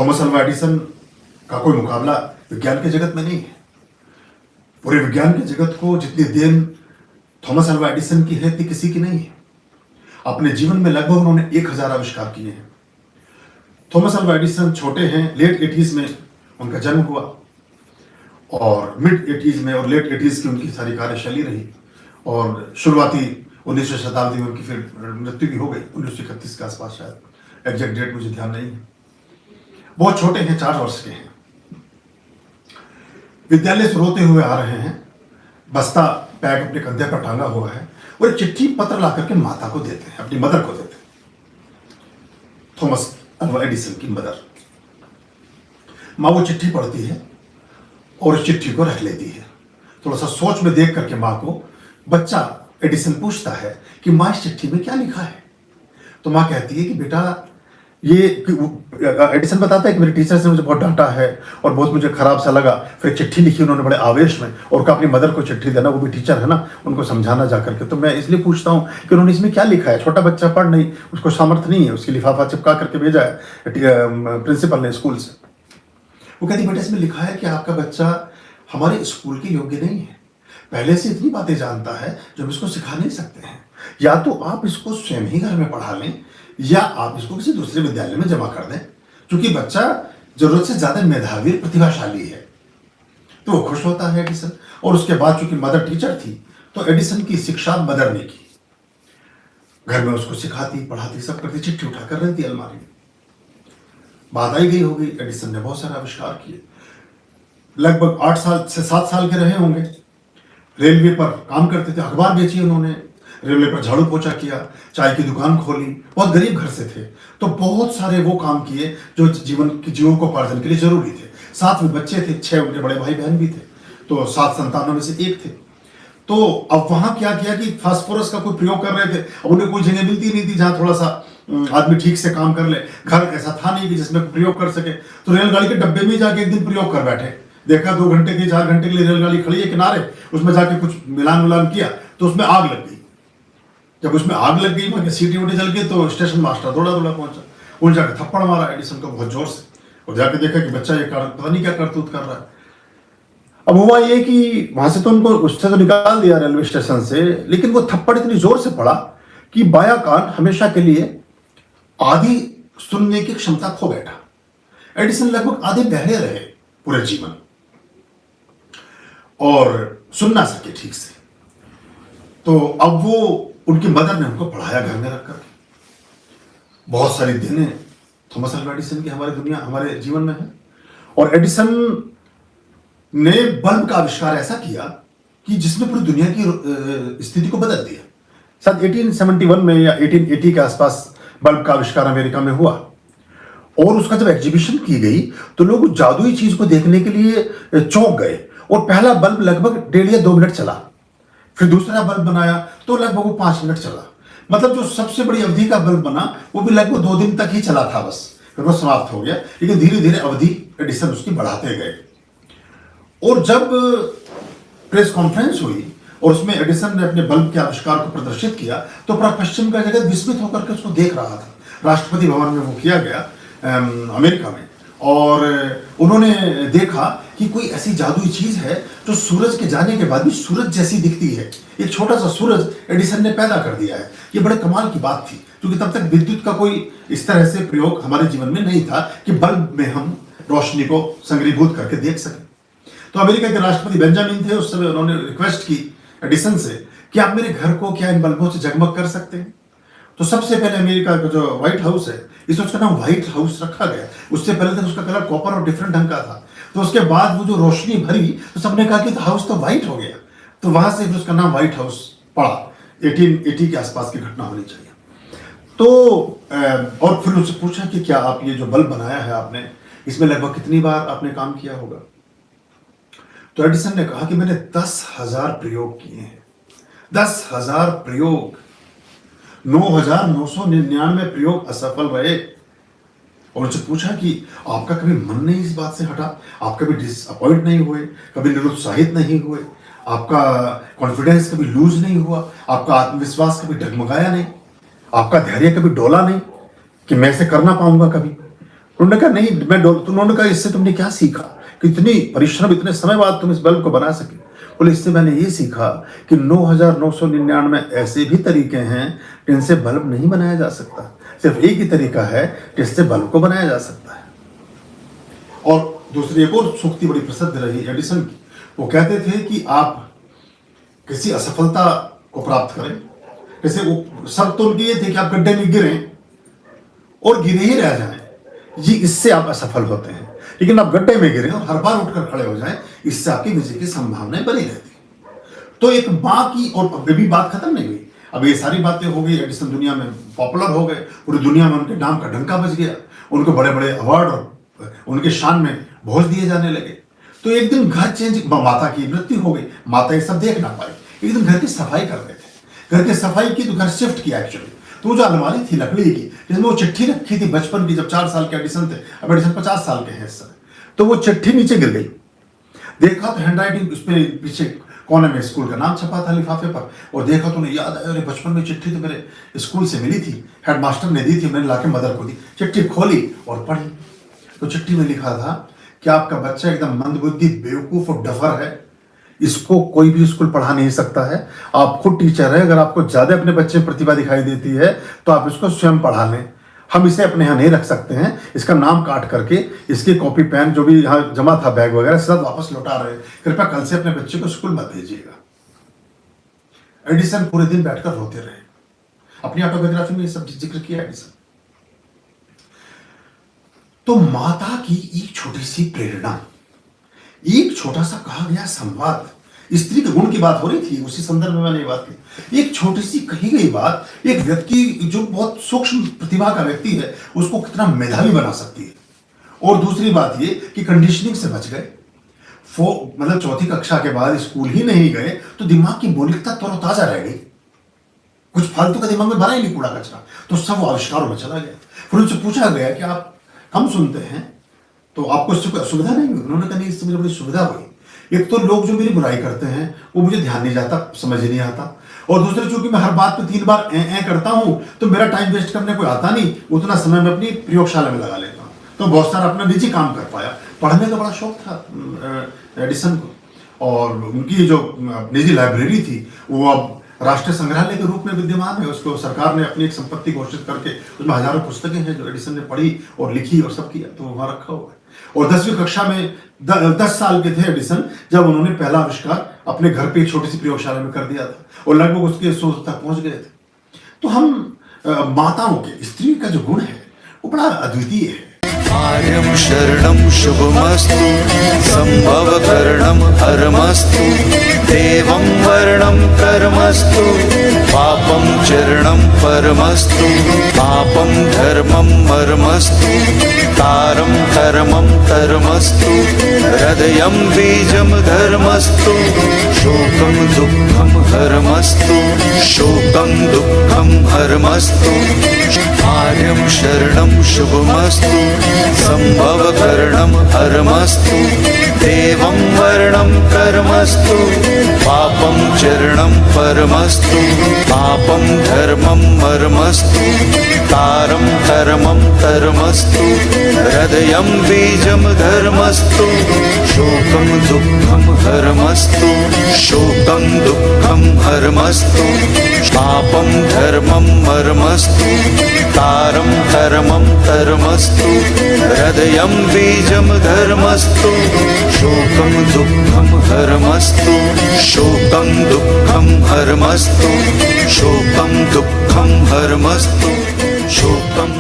Thomas Alva Edison का कोई मुकाबला विज्ञान के जगत में नहीं है। पूरे विज्ञान के जगत को जितनी देन थॉमस अल्वा एडिसन की है इतनी किसी की नहीं है। अपने जीवन में लगभग उन्होंने 1000 आविष्कार किए हैं। थॉमस अल्वा एडिसन छोटे हैं, लेट 80s में उनका जन्म हुआ और मिड 80s में और लेट 80s की उनकी सारी कार्यशैली रही और शुरुआती 19वीं शताब्दी में उनकी फिर मृत्यु भी हो गई 1931 के आसपास, शायद एग्जैक्ट डेट मुझे ध्यान नहीं है। बहुत छोटे हैं, 4 वर्ष के हैं। विद्यालय से रोते हुए आ रहे हैं, बस्ता बैग अपने कंधे पर टांगा हुआ है और एक चिट्ठी पत्र ला करके माता को देते हैं, अपनी मदर को देते हैं। थॉमस अल्वा एडिसन की मदर। माँ वो चिट्ठी पढ़ती है और उस चिट्ठी को रख लेती है। थोड़ा सा सोच में देख करके माँ को बच्चा एडिसन पूछता है कि माँ इस चिट्ठी में क्या लिखा है। तो माँ कहती है कि बेटा ये एडिसन बताता है कि मेरे टीचर ने मुझे बहुत डांटा है और बहुत मुझे खराब सा लगा। फिर चिट्ठी लिखी उन्होंने बड़े आवेश में और कहा अपनी मदर को चिट्ठी देना, वो भी टीचर है ना, उनको समझाना जा करके। तो मैं इसलिए पूछता हूँ कि उन्होंने इसमें क्या लिखा है। छोटा बच्चा पढ़ नहीं, उसको सामर्थ्य नहीं है, उसकी लिफाफा चिपका करके भेजा है प्रिंसिपल ने स्कूल से। वो कहती बेटा इसमें लिखा है कि आपका बच्चा हमारे स्कूल के योग्य नहीं है, पहले से इतनी बातें जानता है जो हम इसको सिखा नहीं सकते हैं। या तो आप इसको स्वयं ही घर में पढ़ा लें या आप इसको किसी दूसरे विद्यालय में जमा कर दें, क्योंकि बच्चा जरूरत से ज्यादा मेधावी प्रतिभाशाली है। तो वो खुश होता है एडिसन। और उसके बाद चूंकि मदर टीचर थी तो एडिसन की शिक्षा मदर ने की। घर में उसको सिखाती पढ़ाती सब करती, चिट्ठी उठा कर रहती अलमारी में। बात आई गई हो गई, एडिसन ने बहुत सारे आविष्कार किए। लगभग 8 साल से 7 साल के रहे होंगे। रेलवे पर काम करते थे, अखबार बेची उन्होंने, रेलवे पर झाड़ू पोछा किया, चाय की दुकान खोली। बहुत गरीब घर से थे तो बहुत सारे वो काम किए जो जीवोपार्जन के लिए जरूरी थे। 7 बच्चे थे, 6 उनके बड़े भाई बहन भी थे, तो 7 संतानों में से एक थे। तो अब वहां क्या किया कि फास्फोरस का कोई प्रयोग कर रहे थे। अब उन्हें कोई जगह मिलती नहीं थी जहां थोड़ा सा आदमी ठीक से काम कर ले। घर ऐसा था नहीं कि जिसमें प्रयोग कर सके, तो रेलगाड़ी के डब्बे में जाके एक दिन प्रयोग कर बैठे। देखा 2 घंटे की 4 घंटे के लिए रेलगाड़ी खड़ी है किनारे, उसमें जाके कुछ मिलान किया तो उसमें आग लग गई। जब उसमें आग लग गई, वहां की सीटी वोटी जल गई, तो स्टेशन मास्टर दौड़ा पहुंचा। उन जाके थप्पड़ मारा एडिसन को बहुत जोर से और जाके देखा कि बच्चा ये पता नहीं क्या करतूत कर रहा है। अब हुआ ये कि वहां से तो उनको उससे तो निकाल दिया रेलवे स्टेशन से, लेकिन वो थप्पड़ इतनी जोर से पड़ा कि बायां कान हमेशा के लिए आधी सुनने की क्षमता खो बैठा। एडिसन लगभग आधे बहरे रहे पूरे जीवन और सुन ना सके ठीक से। तो अब वो उनकी मदर ने उनको पढ़ाया घर में रखकर। बहुत सारी देने थॉमस अल्वा एडिसन की हमारे जीवन में है। और एडिसन ने बल्ब का आविष्कार ऐसा किया कि जिसने पूरी दुनिया की स्थिति को बदल दिया। शायद 1871 में या 1880 के आसपास बल्ब का आविष्कार अमेरिका में हुआ और उसका जब एग्जीबिशन की गई तो लोग उस जादुई चीज को देखने के लिए चौंक गए। और पहला बल्ब लगभग 1.5 या 2 मिनट चला, फिर दूसरा बल्ब बनाया तो लगभग वो 5 मिनट चला। मतलब जो सबसे बड़ी अवधि का बल्ब बना वो भी लगभग 2 दिन तक ही चला था, बस फिर वो समाप्त हो गया। लेकिन धीरे धीरे अवधि एडिसन उसकी बढ़ाते गए। और जब प्रेस कॉन्फ्रेंस हुई और उसमें एडिसन ने अपने बल्ब के आविष्कार को प्रदर्शित किया तो पूरा पश्चिम का जगत विस्मित होकर के उसको देख रहा था। राष्ट्रपति भवन में वो किया गया अमेरिका में, और उन्होंने देखा कि कोई ऐसी जादुई चीज है जो सूरज के जाने के बाद भी सूरज जैसी दिखती है। एक छोटा सा सूरज एडिसन ने पैदा कर दिया है। ये बड़े कमाल की बात थी, क्योंकि तब तक विद्युत का कोई इस तरह से प्रयोग हमारे जीवन में नहीं था कि बल्ब में हम रोशनी को संग्रीभूत करके देख सकें। तो अमेरिका के राष्ट्रपति बेंजामिन थे उस समय, उन्होंने रिक्वेस्ट की एडिसन से कि आप मेरे घर को क्या इन बल्बों से जगमग कर सकते हैं। तो सबसे पहले अमेरिका का जो व्हाइट हाउस है, इसमें उसका नाम व्हाइट हाउस रखा गया। उससे पहले तक उसका कलर कॉपर और डिफरेंट ढंग का था। तो उसके बाद वो जो रोशनी भरी तो सबने कहा कि हाउस तो व्हाइट हो गया। तो वहां से फिर उसका नाम व्हाइट हाउस पड़ा। 1880 के आसपास की घटना होनी चाहिए। तो और फिर उससे पूछा कि क्या आप ये जो बल्ब बनाया है आपने, इसमें लगभग कितनी बार आपने काम किया होगा। तो एडिसन ने कहा कि मैंने 10,000 प्रयोग किए हैं। 10,000 प्रयोग, 9,999 प्रयोग असफल रहे। और उनसे पूछा कि आपका कभी मन नहीं इस बात से हटा, आप कभी डिसअपॉइंट नहीं हुए, कभी निरुत्साहित नहीं हुए, आपका कॉन्फिडेंस कभी लूज नहीं हुआ, आपका आत्मविश्वास कभी डगमगाया नहीं, आपका धैर्य कभी डोला नहीं कि मैं इसे कर ना पाऊंगा कभी। उन्होंने कहा नहीं मैं तो उन्होंने कहा इससे तुमने क्या सीखा, कितनी परिश्रम इतने समय बाद तुम इस बल्ब को बना सके। बोले इससे मैंने ये सीखा कि 9,999 ऐसे भी तरीके हैं जिनसे बल्ब नहीं बनाया जा सकता, सिर्फ एक ही तरीका है जिससे बल्ब को बनाया जा सकता है। और दूसरी एक और सूक्ति बड़ी प्रसिद्ध रही एडिसन की, वो कहते थे कि आप किसी असफलता को प्राप्त करें, जैसे वो शर्त तो उनकी ये थी कि आप गड्ढे में गिरें और गिरे ही रह जाएं, जी इससे आप असफल होते हैं, लेकिन आप गड्ढे में गिरे और हर बार उठकर खड़े हो जाएं, इससे आपकी विजय की संभावनाएं बनी रहती है। तो एक माँ की, और अभी भी बात खत्म नहीं हुई, अब ये सारी बातें हो गई, एडिसन दुनिया में पॉपुलर हो गए, पूरी दुनिया में उनके नाम का डंका बज गया, उनको बड़े बड़े अवार्ड और उनके शान में भोज दिए जाने लगे। तो एक दिन घर चेंज, माता की मृत्यु हो गई, माता ये सब देख ना पाई, एक दिन घर की सफाई कर रहे थे, घर की सफाई की तो घर शिफ्ट किया एक्चुअली, तो वो जो अलमारी थी लकड़ी की जिसमें वो चिट्ठी रखी थी बचपन की, जब 4 साल के एडिसन थे, अब एडिसन 50 साल के हैं इस समय, तो वो चिट्ठी नीचे गिर गई, देखा तो हैंडराइटिंग उस पर पीछे कोने में स्कूल का नाम छपा था लिफाफे पर, और देखा तो उन्हें याद आया, अरे बचपन में चिट्ठी तो मेरे स्कूल से मिली थी, हेडमास्टर ने दी थी, मैंने लाके मदर को दी। चिट्ठी खोली और पढ़ी, तो चिट्ठी में लिखा था कि आपका बच्चा एकदम मंदबुद्धि, बेवकूफ और डफर है, इसको कोई भी स्कूल पढ़ा नहीं सकता है, आप खुद टीचर है, अगर आपको ज्यादा अपने बच्चे में प्रतिभा दिखाई देती है तो आप इसको स्वयं पढ़ा लें, हम इसे अपने यहाँ नहीं रख सकते हैं, इसका नाम काट करके इसकी कॉपी पेन जो भी यहाँ जमा था बैग वगैरह सब वापस लौटा रहे, कृपया कल से अपने बच्चे को स्कूल मत भेजिएगा। एडिसन पूरे दिन बैठकर रोते रहे, अपनी ऑटोबायोग्राफी में ये सब जिक्र किया एडिसन। तो माता की एक छोटी सी प्रेरणा, एक छोटा सा कहा गया संवाद, स्त्री के गुण की बात हो रही थी, उसी संदर्भ में मैंने ये बात की, एक छोटी सी कही गई बात एक व्यक्ति जो बहुत सूक्ष्म प्रतिभा का व्यक्ति है उसको कितना मेधावी बना सकती है। और दूसरी बात ये कि कंडीशनिंग से बच गए, मतलब चौथी कक्षा के बाद स्कूल ही नहीं गए तो दिमाग की मौलिकता तरोताजा रह गई, कुछ फालतू का दिमाग में भरा ही नहीं कूड़ा कचरा, तो सब आविष्कारों में चला गया। फिर उनसे पूछा गया कि आप कम सुनते हैं तो आपको इससे कोई असुविधा नहीं हुई? उन्होंने कहा नहीं, इससे मुझे बड़ी सुविधा हुई, एक तो लोग जो मेरी बुराई करते हैं वो मुझे ध्यान नहीं जाता, समझ ही नहीं आता, और दूसरे चूंकि मैं हर बात पे 3 बार ए करता हूं तो मेरा टाइम वेस्ट करने कोई आता नहीं, उतना समय मैं अपनी प्रयोगशाला में लगा लेता हूं, तो बहुत सारा अपना निजी काम कर पाया। पढ़ने का बड़ा शौक था एडिसन को, और उनकी जो निजी लाइब्रेरी थी वो अब राष्ट्रीय संग्रहालय के रूप में विद्यमान है, उसको सरकार ने अपनी एक संपत्ति घोषित करके उसमें हजारों पुस्तकें हैं जो एडिसन ने पढ़ी और लिखी और सब किया, तो वहां रखा हुआ है। और 10वीं कक्षा में 10 साल के थे एडिसन जब उन्होंने पहला आविष्कार अपने घर पे एक छोटी सी प्रयोगशाला में कर दिया था, और लगभग उसके शोध तक पहुंच गए थे। तो हम माताओं के, स्त्री का जो गुण है वो बड़ा अद्वितीय है। आर्यं शरणं शुभमस्तु, संभवकरणं हरमस्तु, देवं वर्णं कर्मस्तु, पापं चरणं परमस्तु, पापं धर्मं मर्मस्तु, तारं कर्मं कर्मस्तु, हृदयं बीजं धर्मस्तु, शोकं दुःखं हरमस्तु, शोकं दुःखं हरमस्तु। आर्यं शरणं शुभमस्तु, संभवकरणं हरमस्तु, देवं वर्णं कर्मस्तु, पापं चरणं परमस्तु, पापं धर्मं मर्मस्तु, तारं कर्मं कर्मस्तु, हृदयं बीजं धर्मस्तु, शोकं दुःखं हरमस्तु, शोकं दुःखं हरमस्तु, पापं धर्मं मर्मस्तु, तारं कर्मं कर्मस्तु, हृदयं बीजं धर्मस्तु, शोकं दुःखं हरमस्तु, शोकं दुःखं हरमस्तु, शोकं दुःखं हरमस्तु, शोकं